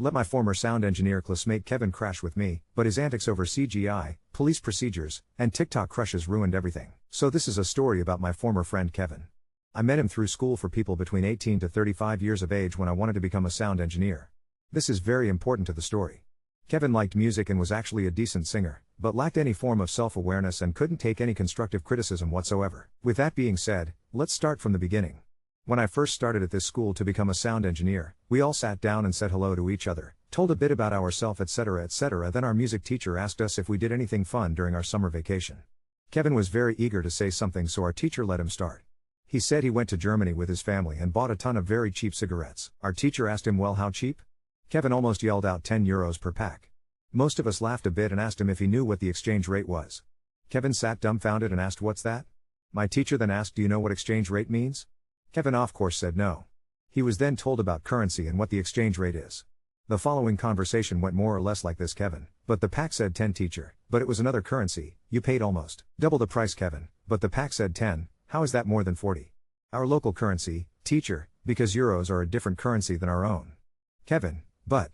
Let my former sound engineer Cla-smate Kevin crash with me, but his antics over CGI, police procedures, and Tik Tok crushes ruined everything. So this is a story about my former friend Kevin. I met him through school for people between 18 to 35 years of age when I wanted to become a sound engineer. This is very important to the story. Kevin liked music and was actually a decent singer, but lacked any form of self-awareness and couldn't take any constructive criticism whatsoever. With that being said, let's start from the beginning. When I first started at this school to become a sound engineer, we all sat down and said hello to each other, told a bit about ourselves, etc. etc. Then our music teacher asked us if we did anything fun during our summer vacation. Kevin was very eager to say something, so our teacher let him start. He said he went to Germany with his family and bought a ton of very cheap cigarettes. Our teacher asked him, well, how cheap? Kevin almost yelled out 10 euros per pack. Most of us laughed a bit and asked him if he knew what the exchange rate was. Kevin sat dumbfounded and asked, what's that? My teacher then asked, do you know what exchange rate means? Kevin of course said no. He was then told about currency and what the exchange rate is. The following conversation went more or less like this: Kevin, but the pack said 10 teacher, but it was another currency, you paid almost double the price. Kevin, but the pack said 10, how is that more than 40? Our local currency, teacher, because euros are a different currency than our own. Kevin, but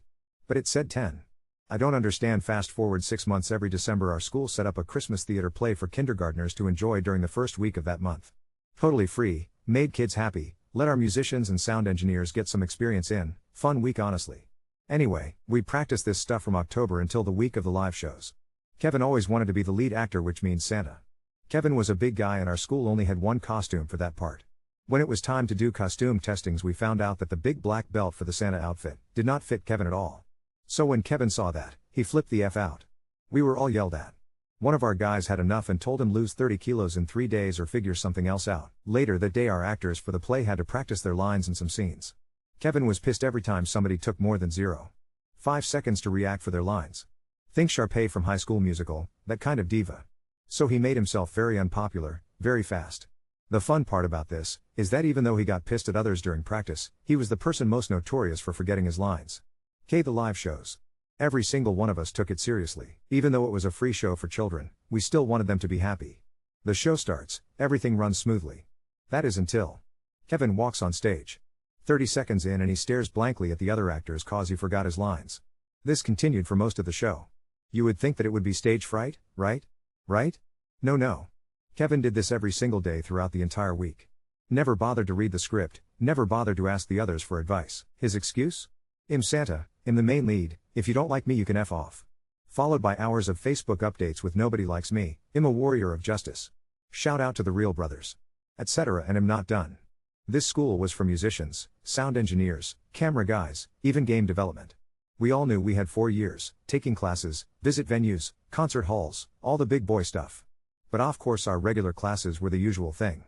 it said 10. I don't understand. Fast forward 6 months. Every December our school set up a Christmas theater play for kindergartners to enjoy during the first week of that month. Totally free, made kids happy, let our musicians and sound engineers get some experience in, fun week honestly. Anyway, we practiced this stuff from October until the week of the live shows. Kevin always wanted to be the lead actor, which means Santa. Kevin was a big guy and our school only had one costume for that part. When it was time to do costume testings, we found out that the big black belt for the Santa outfit did not fit Kevin at all. So when Kevin saw that, he flipped the F out. We were all yelled at. One of our guys had enough and told him lose 30 kilos in 3 days or figure something else out. Later that day our actors for the play had to practice their lines and some scenes. Kevin was pissed every time somebody took more than 0.5 seconds to react for their lines. Think Sharpay from High School Musical, that kind of diva. So he made himself very unpopular, very fast. The fun part about this is that even though he got pissed at others during practice, he was the person most notorious for forgetting his lines. The live shows. Every single one of us took it seriously. Even though it was a free show for children, we still wanted them to be happy. The show starts, everything runs smoothly. That is until Kevin walks on stage. 30 seconds in and he stares blankly at the other actors cause he forgot his lines. This continued for most of the show. You would think that it would be stage fright, right? Right? No. Kevin did this every single day throughout the entire week. Never bothered to read the script, never bothered to ask the others for advice. His excuse? I'm Santa, I'm the main lead, if you don't like me you can F off. Followed by hours of Facebook updates with nobody likes me, I'm a warrior of justice. Shout out to the real brothers. Etc. And I'm not done. This school was for musicians, sound engineers, camera guys, even game development. We all knew we had 4 years, taking classes, visit venues, concert halls, all the big boy stuff. But of course our regular classes were the usual thing.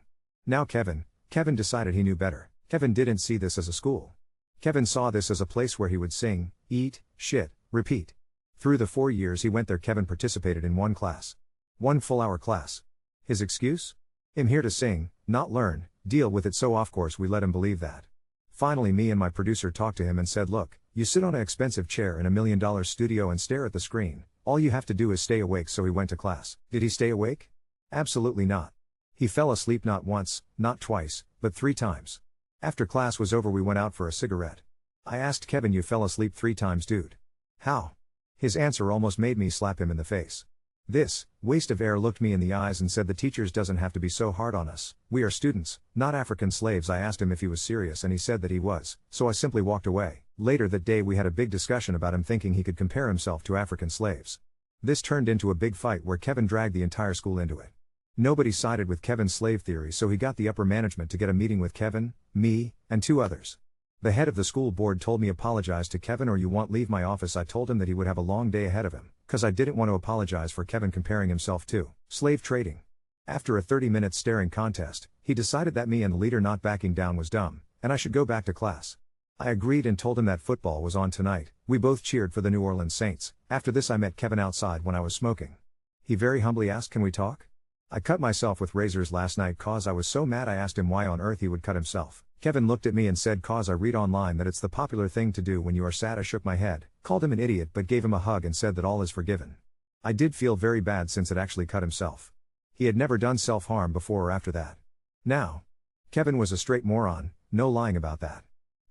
Now Kevin decided he knew better. Kevin didn't see this as a school. Kevin saw this as a place where he would sing, eat, shit, repeat. Through the 4 years he went there, Kevin participated in one class. 1 full-hour class. His excuse? I'm here to sing, not learn, deal with it. So of course we let him believe that. Finally me and my producer talked to him and said, look, you sit on an expensive chair in $1 million studio and stare at the screen. All you have to do is stay awake. So he went to class. Did he stay awake? Absolutely not. He fell asleep not once, not twice, but 3 times. After class was over we went out for a cigarette. I asked Kevin, you fell asleep 3 times, dude. How? His answer almost made me slap him in the face. This waste of air looked me in the eyes and said, the teachers doesn't have to be so hard on us. We are students, not African slaves. I asked him if he was serious and he said that he was, so I simply walked away. Later that day we had a big discussion about him thinking he could compare himself to African slaves. This turned into a big fight where Kevin dragged the entire school into it. Nobody sided with Kevin's slave theory, so he got the upper management to get a meeting with Kevin, me, and 2 others. The head of the school board told me apologize to Kevin or you won't leave my office. I told him that he would have a long day ahead of him, cause I didn't want to apologize for Kevin comparing himself to slave trading. After a 30-minute staring contest, he decided that me and the leader not backing down was dumb, and I should go back to class. I agreed and told him that football was on tonight. We both cheered for the New Orleans Saints. After this I met Kevin outside when I was smoking. He very humbly asked, can we talk? I cut myself with razors last night cause I was so mad. I asked him why on earth he would cut himself. Kevin looked at me and said, cause I read online that it's the popular thing to do when you are sad. I shook my head, called him an idiot but gave him a hug and said that all is forgiven. I did feel very bad since it actually cut himself. He had never done self-harm before or after that. Now, Kevin was a straight moron, no lying about that.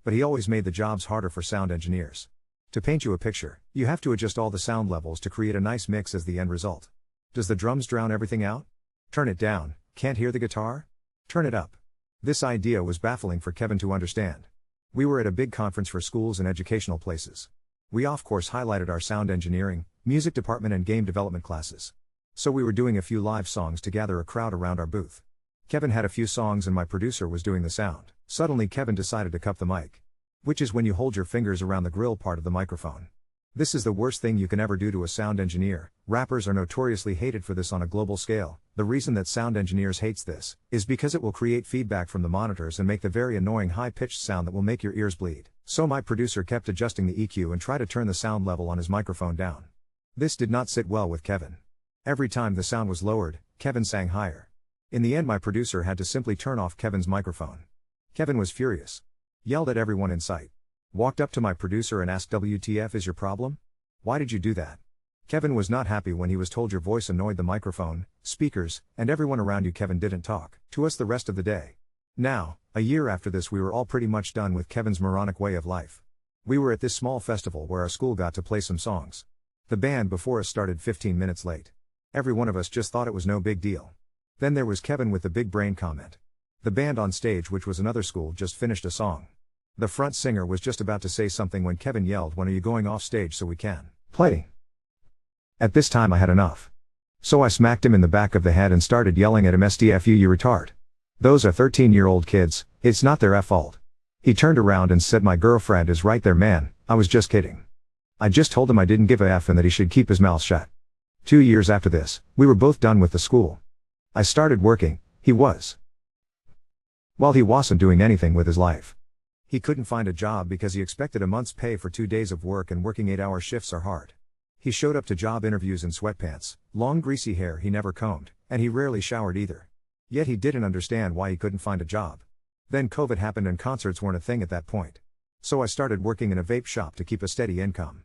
But he always made the jobs harder for sound engineers. To paint you a picture, you have to adjust all the sound levels to create a nice mix as the end result. Does the drums drown everything out? Turn it down, can't hear the guitar? Turn it up. This idea was baffling for Kevin to understand. We were at a big conference for schools and educational places. We of course highlighted our sound engineering, music department and game development classes. So we were doing a few live songs to gather a crowd around our booth. Kevin had a few songs and my producer was doing the sound. Suddenly Kevin decided to cup the mic. Which is when you hold your fingers around the grill part of the microphone. This is the worst thing you can ever do to a sound engineer. Rappers are notoriously hated for this on a global scale. The reason that sound engineers hates this is because it will create feedback from the monitors and make the very annoying high-pitched sound that will make your ears bleed. So my producer kept adjusting the EQ and tried to turn the sound level on his microphone down. This did not sit well with Kevin. Every time the sound was lowered, Kevin sang higher. In the end my producer had to simply turn off Kevin's microphone. Kevin was furious. Yelled at everyone in sight. Walked up to my producer and asked, "WTF is your problem? Why did you do that?" Kevin was not happy when he was told your voice annoyed the microphone, speakers, and everyone around you. Kevin didn't talk to us the rest of the day. Now, a year after this we were all pretty much done with Kevin's moronic way of life. We were at this small festival where our school got to play some songs. The band before us started 15 minutes late. Every one of us just thought it was no big deal. Then there was Kevin with the big brain comment. The band on stage, which was another school, just finished a song. The front singer was just about to say something when Kevin yelled, "When are you going off stage so we can play?" At this time I had enough. So I smacked him in the back of the head and started yelling at him, "STFU you retard. Those are 13-year-old kids, it's not their fault." He turned around and said, "My girlfriend is right there man, I was just kidding." I just told him I didn't give a F and that he should keep his mouth shut. 2 years after this, we were both done with the school. I started working, he was. Well, he wasn't doing anything with his life. He couldn't find a job because he expected a month's pay for 2 days of work, and working 8-hour shifts are hard. He showed up to job interviews in sweatpants, long greasy hair he never combed, and he rarely showered either. Yet he didn't understand why he couldn't find a job. Then COVID happened and concerts weren't a thing at that point. So I started working in a vape shop to keep a steady income.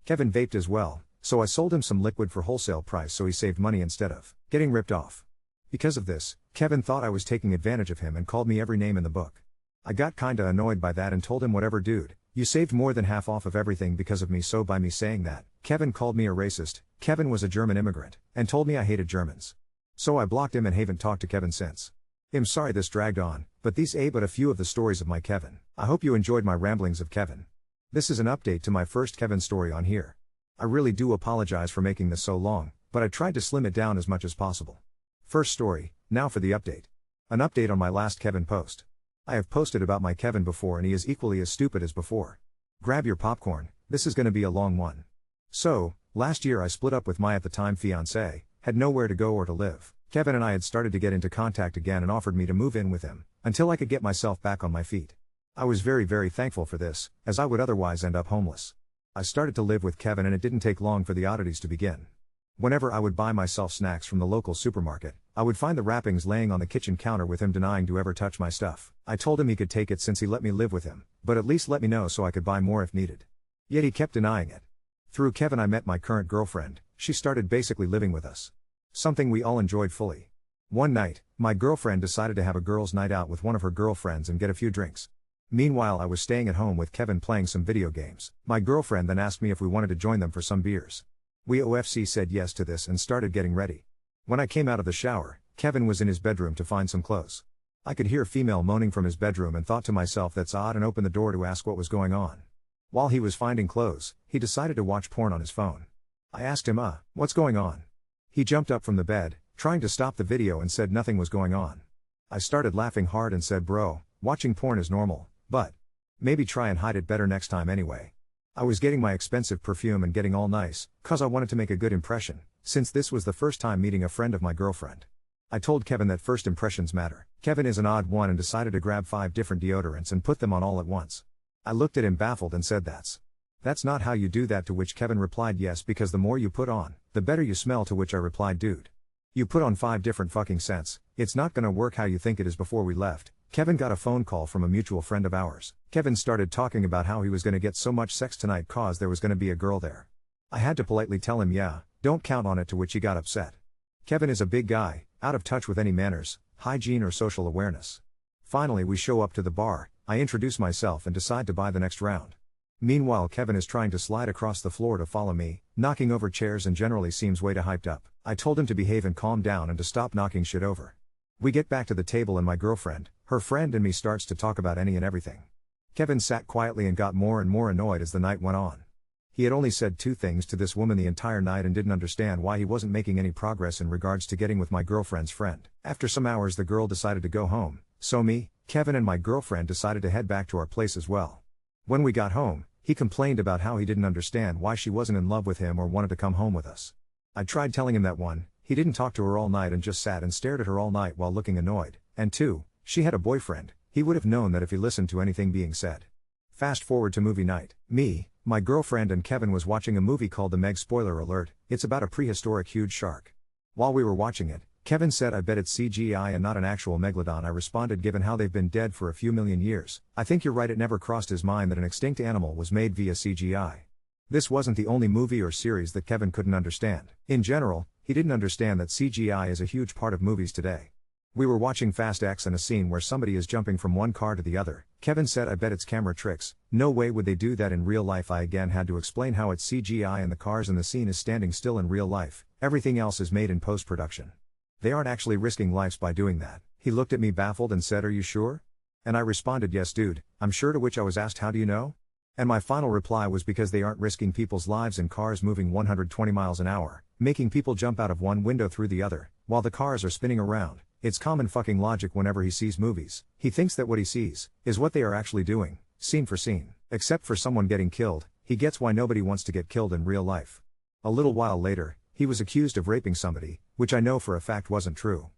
Kevin vaped as well, so I sold him some liquid for wholesale price so he saved money instead of getting ripped off. Because of this, Kevin thought I was taking advantage of him and called me every name in the book. I got kinda annoyed by that and told him, "Whatever dude, you saved more than half off of everything because of me." So by me saying that, Kevin called me a racist. Kevin was a German immigrant, and told me I hated Germans. So I blocked him and haven't talked to Kevin since. I'm sorry this dragged on, but these but a few of the stories of my Kevin. I hope you enjoyed my ramblings of Kevin. This is an update to my first Kevin story on here. I really do apologize for making this so long, but I tried to slim it down as much as possible. First story, now for the update. An update on my last Kevin post. I have posted about my Kevin before and he is equally as stupid as before. Grab your popcorn, this is gonna be a long one. So, last year I split up with my at the time fiancé, had nowhere to go or to live. Kevin and I had started to get into contact again and offered me to move in with him, until I could get myself back on my feet. I was very thankful for this, as I would otherwise end up homeless. I started to live with Kevin and it didn't take long for the oddities to begin. Whenever I would buy myself snacks from the local supermarket, I would find the wrappings laying on the kitchen counter with him denying to ever touch my stuff. I told him he could take it since he let me live with him, but at least let me know so I could buy more if needed. Yet he kept denying it. Through Kevin I met my current girlfriend. She started basically living with us. Something we all enjoyed fully. One night, my girlfriend decided to have a girls' night out with one of her girlfriends and get a few drinks. Meanwhile I was staying at home with Kevin playing some video games. My girlfriend then asked me if we wanted to join them for some beers. We OFC said yes to this and started getting ready. When I came out of the shower, Kevin was in his bedroom to find some clothes. I could hear female moaning from his bedroom and thought to myself that's odd and opened the door to ask what was going on. While he was finding clothes, he decided to watch porn on his phone. I asked him, what's going on? He jumped up from the bed, trying to stop the video and said nothing was going on. I started laughing hard and said, "Bro, watching porn is normal, but maybe try and hide it better next time anyway." I was getting my expensive perfume and getting all nice, cause I wanted to make a good impression, since this was the first time meeting a friend of my girlfriend. I told Kevin that first impressions matter. Kevin is an odd one and decided to grab 5 different deodorants and put them on all at once. I looked at him baffled and said that's not how you do that, to which Kevin replied, "Yes, because the more you put on, the better you smell," to which I replied, "Dude, you put on 5 different fucking scents, it's not gonna work how you think it is." Before we left, Kevin got a phone call from a mutual friend of ours. Kevin started talking about how he was gonna get so much sex tonight cause there was gonna be a girl there. I had to politely tell him, "Yeah, don't count on it," to which he got upset. Kevin is a big guy, out of touch with any manners, hygiene or social awareness. Finally we show up to the bar, I introduce myself and decide to buy the next round. Meanwhile, Kevin is trying to slide across the floor to follow me, knocking over chairs and generally seems way too hyped up. I told him to behave and calm down and to stop knocking shit over. We get back to the table and my girlfriend, her friend and me starts to talk about any and everything. Kevin sat quietly and got more and more annoyed as the night went on. He had only said 2 things to this woman the entire night and didn't understand why he wasn't making any progress in regards to getting with my girlfriend's friend. After some hours the girl decided to go home, so me, Kevin and my girlfriend decided to head back to our place as well. When we got home, he complained about how he didn't understand why she wasn't in love with him or wanted to come home with us. I tried telling him that 1, he didn't talk to her all night and just sat and stared at her all night while looking annoyed, and 2, she had a boyfriend, he would have known that if he listened to anything being said. Fast forward to movie night. Me, my girlfriend and Kevin was watching a movie called The Meg. Spoiler alert, it's about a prehistoric huge shark. While we were watching it, Kevin said I bet it's CGI and not an actual megalodon. I responded given how they've been dead for a few million years, I think you're right. It never crossed his mind that an extinct animal was made via CGI. This wasn't the only movie or series that Kevin couldn't understand. In general, he didn't understand that CGI is a huge part of movies today. We were watching Fast X and a scene where somebody is jumping from one car to the other. Kevin said I bet it's camera tricks, no way would they do that in real life. I again had to explain how it's CGI and the cars in the scene is standing still in real life, everything else is made in post-production. They aren't actually risking lives by doing that. He looked at me baffled and said, are you sure? And I responded, yes dude, I'm sure, to which I was asked, how do you know? And my final reply was because they aren't risking people's lives in cars moving 120 miles an hour, making people jump out of one window through the other, while the cars are spinning around. It's common fucking logic whenever he sees movies. He thinks that what he sees is what they are actually doing, scene for scene. Except for someone getting killed, he gets why nobody wants to get killed in real life. A little while later, he was accused of raping somebody, which I know for a fact wasn't true.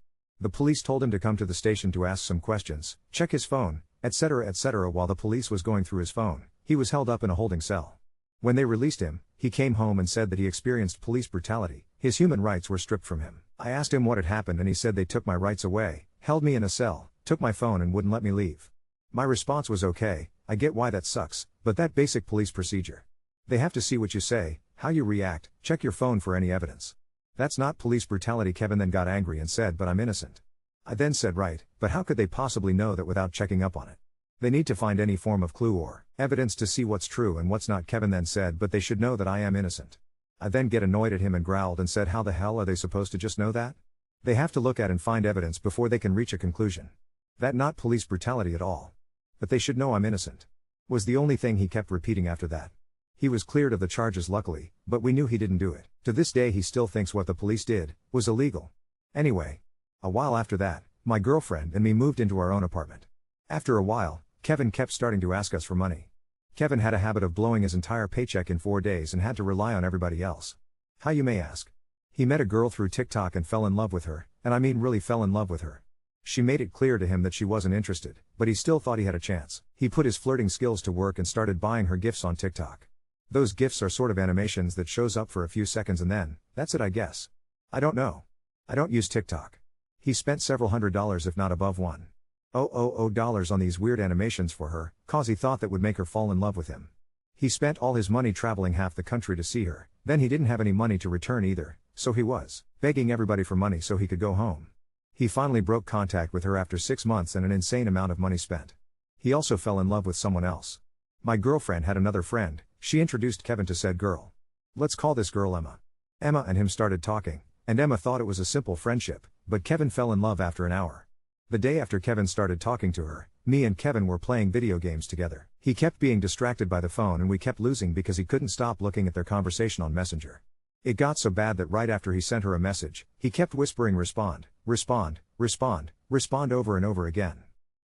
The police told him to come to the station to ask some questions, check his phone, etc. etc. While the police was going through his phone, he was held up in a holding cell. When they released him, he came home and said that he experienced police brutality, his human rights were stripped from him. I asked him what had happened and he said they took my rights away, held me in a cell, took my phone and wouldn't let me leave. My response was, okay, I get why that sucks, but that basic police procedure. They have to see what you say, how you react, check your phone for any evidence. That's not police brutality. Kevin then got angry and said, but I'm innocent. I then said, right, but how could they possibly know that without checking up on it? They need to find any form of clue or evidence to see what's true and what's not. Kevin then said, but they should know that I am innocent. I then get annoyed at him and growled and said, how the hell are they supposed to just know that? They have to look at and find evidence before they can reach a conclusion. That not police brutality at all. But they should know I'm innocent. Was the only thing he kept repeating after that. He was cleared of the charges luckily, but we knew he didn't do it. To this day he still thinks what the police did was illegal. Anyway. A while after that, my girlfriend and me moved into our own apartment. After a while, Kevin kept starting to ask us for money. Kevin had a habit of blowing his entire paycheck in 4 days and had to rely on everybody else. How, you may ask? He met a girl through TikTok and fell in love with her, and I mean really fell in love with her. She made it clear to him that she wasn't interested, but he still thought he had a chance. He put his flirting skills to work and started buying her gifts on TikTok. Those gifts are sort of animations that shows up for a few seconds and then, that's it I guess. I don't know. I don't use TikTok. He spent several $100s if not above $1,000 on these weird animations for her, cause he thought that would make her fall in love with him. He spent all his money traveling half the country to see her, then he didn't have any money to return either, so he was begging everybody for money so he could go home. He finally broke contact with her after 6 months and an insane amount of money spent. He also fell in love with someone else. My girlfriend had another friend, she introduced Kevin to said girl. Let's call this girl Emma. Emma and him started talking, and Emma thought it was a simple friendship, but Kevin fell in love after an hour. The day after Kevin started talking to her, me and Kevin were playing video games together. He kept being distracted by the phone and we kept losing because he couldn't stop looking at their conversation on Messenger. It got so bad that right after he sent her a message, he kept whispering respond, respond, respond, respond over and over again.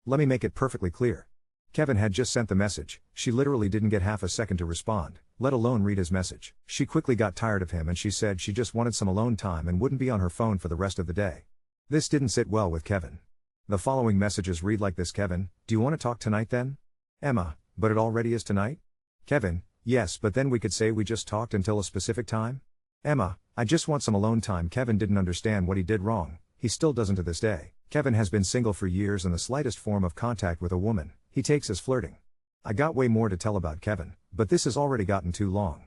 Let me make it perfectly clear. Kevin had just sent the message, she literally didn't get half a second to respond, let alone read his message. She quickly got tired of him and she said she just wanted some alone time and wouldn't be on her phone for the rest of the day. This didn't sit well with Kevin. The following messages read like this: Kevin, do you want to talk tonight then? Emma, but it already is tonight? Kevin, yes, but then we could say we just talked until a specific time? Emma, I just want some alone time. Kevin didn't understand what he did wrong, he still doesn't to this day. Kevin has been single for years and the slightest form of contact with a woman, he takes as flirting. I got way more to tell about Kevin, but this has already gotten too long.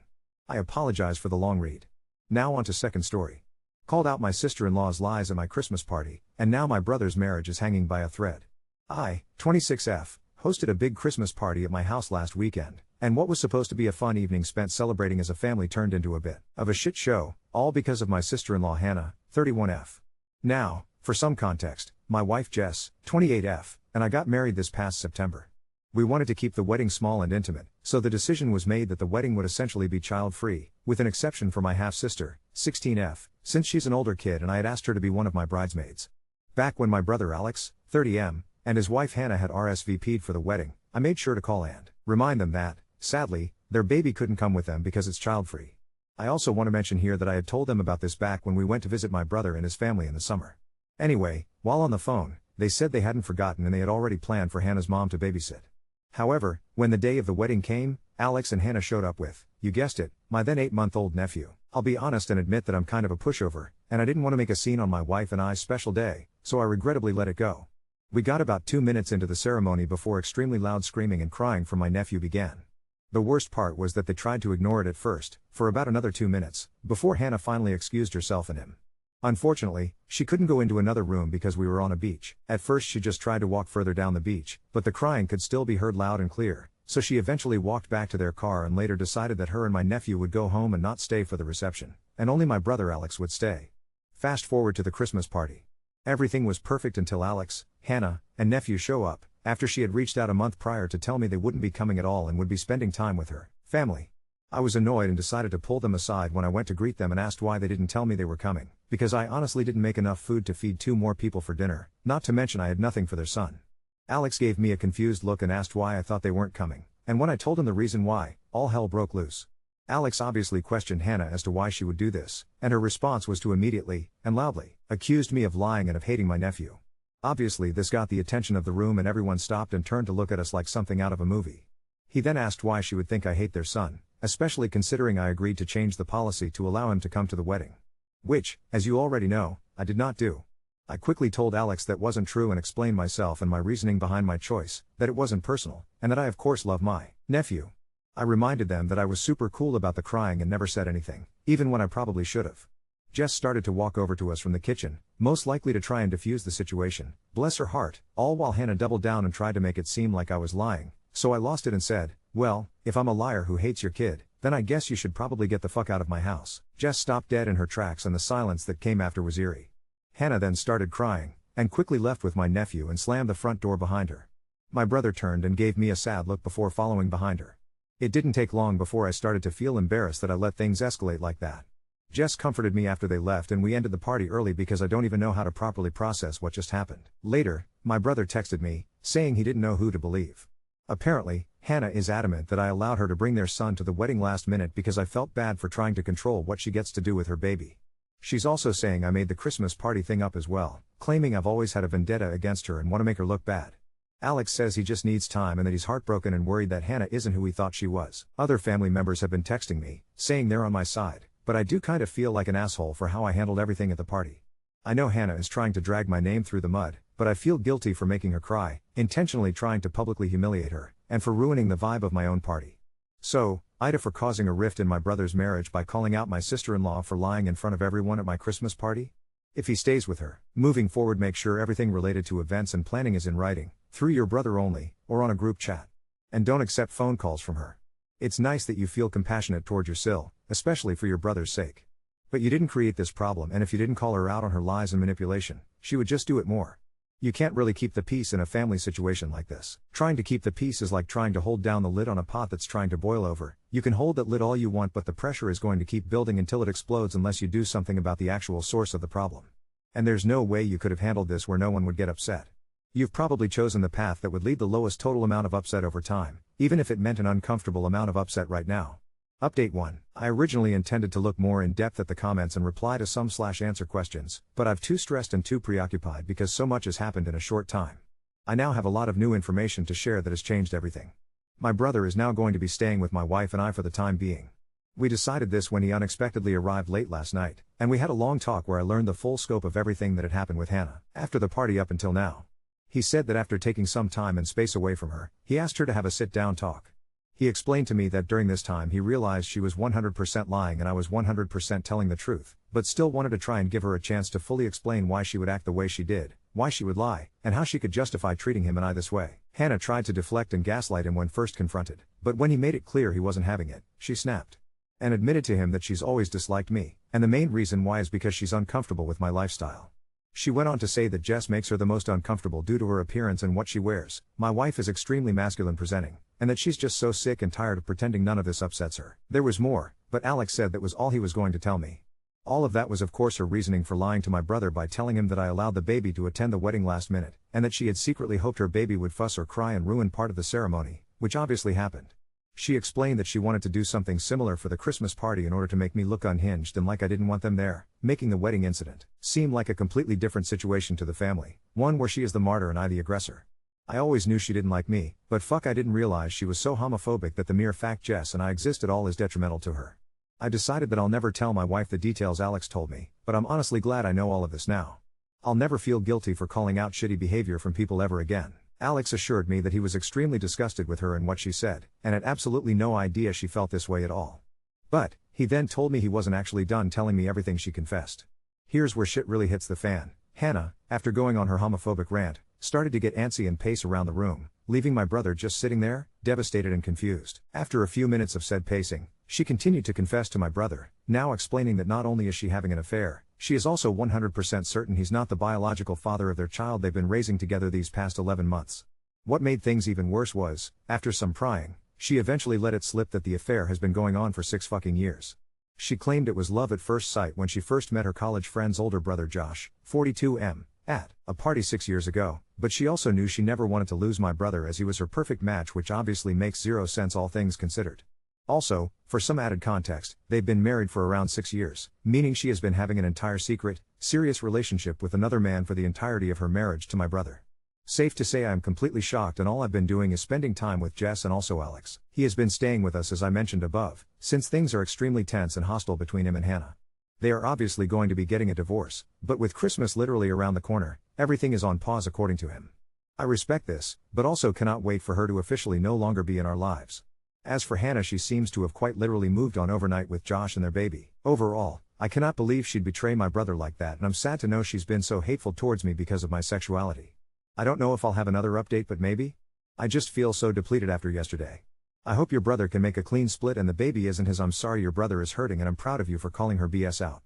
I apologize for the long read. Now on to second story. Called out my sister-in-law's lies at my Christmas party, and now my brother's marriage is hanging by a thread. I, 26F, hosted a big Christmas party at my house last weekend, And what was supposed to be a fun evening spent celebrating as a family turned into a bit of a shit show, all because of my sister-in-law Hannah, 31F. Now, for some context, my wife Jess, 28F, and I got married this past September. We wanted to keep the wedding small and intimate, so the decision was made that the wedding would essentially be child-free, with an exception for my half-sister, 16F, since she's an older kid and I had asked her to be one of my bridesmaids. Back when my brother Alex, 30M, and his wife Hannah had RSVP'd for the wedding, I made sure to call and remind them that, sadly, their baby couldn't come with them because it's child-free. I also want to mention here that I had told them about this back when we went to visit my brother and his family in the summer. Anyway, while on the phone, they said they hadn't forgotten and they had already planned for Hannah's mom to babysit. However, when the day of the wedding came, Alex and Hannah showed up with, you guessed it, my then 8-month-old nephew. I'll be honest and admit that I'm kind of a pushover, and I didn't want to make a scene on my wife and I's special day, so I regrettably let it go. We got about 2 minutes into the ceremony before extremely loud screaming and crying from my nephew began. The worst part was that they tried to ignore it at first, for about another 2 minutes, before Hannah finally excused herself and him. Unfortunately, she couldn't go into another room because we were on a beach. At first she just tried to walk further down the beach, but the crying could still be heard loud and clear, so she eventually walked back to their car and later decided that her and my nephew would go home and not stay for the reception, and only my brother Alex would stay. Fast forward to the Christmas party. Everything was perfect until Alex, Hannah, and nephew show up, after she had reached out a month prior to tell me they wouldn't be coming at all and would be spending time with her family. I was annoyed and decided to pull them aside when I went to greet them and asked why they didn't tell me they were coming, because I honestly didn't make enough food to feed 2 more people for dinner, not to mention I had nothing for their son. Alex gave me a confused look and asked why I thought they weren't coming, and when I told him the reason why, all hell broke loose. Alex obviously questioned Hannah as to why she would do this, and her response was to immediately, and loudly, accuse me of lying and of hating my nephew. Obviously this got the attention of the room and everyone stopped and turned to look at us like something out of a movie. He then asked why she would think I hate their son, especially considering I agreed to change the policy to allow him to come to the wedding. Which, as you already know, I did not do. I quickly told Alex that wasn't true and explained myself and my reasoning behind my choice, that it wasn't personal, and that I of course love my nephew. I reminded them that I was super cool about the crying and never said anything, even when I probably should have. Jess started to walk over to us from the kitchen, most likely to try and defuse the situation, bless her heart, all while Hannah doubled down and tried to make it seem like I was lying, so I lost it and said, well, if I'm a liar who hates your kid, then I guess you should probably get the fuck out of my house. Jess stopped dead in her tracks and the silence that came after was eerie. Hannah then started crying, and quickly left with my nephew and slammed the front door behind her. My brother turned and gave me a sad look before following behind her. It didn't take long before I started to feel embarrassed that I let things escalate like that. Jess comforted me after they left and we ended the party early because I don't even know how to properly process what just happened. Later, my brother texted me, saying he didn't know who to believe. Apparently, Hannah is adamant that I allowed her to bring their son to the wedding last minute because I felt bad for trying to control what she gets to do with her baby. She's also saying I made the Christmas party thing up as well, claiming I've always had a vendetta against her and want to make her look bad. Alex says he just needs time and that he's heartbroken and worried that Hannah isn't who he thought she was. Other family members have been texting me, saying they're on my side, but I do kind of feel like an asshole for how I handled everything at the party. I know Hannah is trying to drag my name through the mud, but I feel guilty for making her cry, intentionally trying to publicly humiliate her, and for ruining the vibe of my own party. So, Ida for causing a rift in my brother's marriage by calling out my sister-in-law for lying in front of everyone at my Christmas party? If he stays with her, moving forward make sure everything related to events and planning is in writing, through your brother only, or on a group chat. And don't accept phone calls from her. It's nice that you feel compassionate toward your sil, especially for your brother's sake. But you didn't create this problem, and if you didn't call her out on her lies and manipulation, she would just do it more. You can't really keep the peace in a family situation like this. Trying to keep the peace is like trying to hold down the lid on a pot that's trying to boil over. You can hold that lid all you want, but the pressure is going to keep building until it explodes unless you do something about the actual source of the problem. And there's no way you could have handled this where no one would get upset. You've probably chosen the path that would lead the lowest total amount of upset over time, even if it meant an uncomfortable amount of upset right now. Update 1. I originally intended to look more in depth at the comments and reply to some/answer questions, but I've too stressed and too preoccupied because so much has happened in a short time. I now have a lot of new information to share that has changed everything. My brother is now going to be staying with my wife and I for the time being. We decided this when he unexpectedly arrived late last night, and we had a long talk where I learned the full scope of everything that had happened with Hannah, after the party up until now. He said that after taking some time and space away from her, he asked her to have a sit-down talk. He explained to me that during this time he realized she was 100% lying and I was 100% telling the truth, but still wanted to try and give her a chance to fully explain why she would act the way she did, why she would lie, and how she could justify treating him and I this way. Hannah tried to deflect and gaslight him when first confronted, but when he made it clear he wasn't having it, she snapped. And admitted to him that she's always disliked me, and the main reason why is because she's uncomfortable with my lifestyle. She went on to say that Jess makes her the most uncomfortable due to her appearance and what she wears. My wife is extremely masculine presenting, and that she's just so sick and tired of pretending none of this upsets her. There was more, but Alex said that was all he was going to tell me. All of that was of course her reasoning for lying to my brother by telling him that I allowed the baby to attend the wedding last minute, and that she had secretly hoped her baby would fuss or cry and ruin part of the ceremony, which obviously happened. She explained that she wanted to do something similar for the Christmas party in order to make me look unhinged and like I didn't want them there, making the wedding incident seem like a completely different situation to the family, one where she is the martyr and I the aggressor. I always knew she didn't like me, but fuck, I didn't realize she was so homophobic that the mere fact Jess and I exist at all is detrimental to her. I decided that I'll never tell my wife the details Alex told me, but I'm honestly glad I know all of this now. I'll never feel guilty for calling out shitty behavior from people ever again. Alex assured me that he was extremely disgusted with her and what she said, and had absolutely no idea she felt this way at all. But, he then told me he wasn't actually done telling me everything she confessed. Here's where shit really hits the fan. Hannah, after going on her homophobic rant, started to get antsy and pace around the room, leaving my brother just sitting there, devastated and confused. After a few minutes of said pacing, she continued to confess to my brother, now explaining that not only is she having an affair, she is also 100% certain he's not the biological father of their child they've been raising together these past 11 months. What made things even worse was, after some prying, she eventually let it slip that the affair has been going on for 6 fucking years. She claimed it was love at first sight when she first met her college friend's older brother Josh, 42M, at a party 6 years ago, but she also knew she never wanted to lose my brother as he was her perfect match, which obviously makes zero sense all things considered. Also, for some added context, they've been married for around 6 years, meaning she has been having an entire secret, serious relationship with another man for the entirety of her marriage to my brother. Safe to say I am completely shocked, and all I've been doing is spending time with Jess and also Alex. He has been staying with us as I mentioned above, since things are extremely tense and hostile between him and Hannah. They are obviously going to be getting a divorce, but with Christmas literally around the corner, everything is on pause according to him. I respect this, but also cannot wait for her to officially no longer be in our lives. As for Hannah, she seems to have quite literally moved on overnight with Josh and their baby. Overall, I cannot believe she'd betray my brother like that, and I'm sad to know she's been so hateful towards me because of my sexuality. I don't know if I'll have another update, but maybe? I just feel so depleted after yesterday. I hope your brother can make a clean split and the baby isn't his. I'm sorry your brother is hurting, and I'm proud of you for calling her BS out.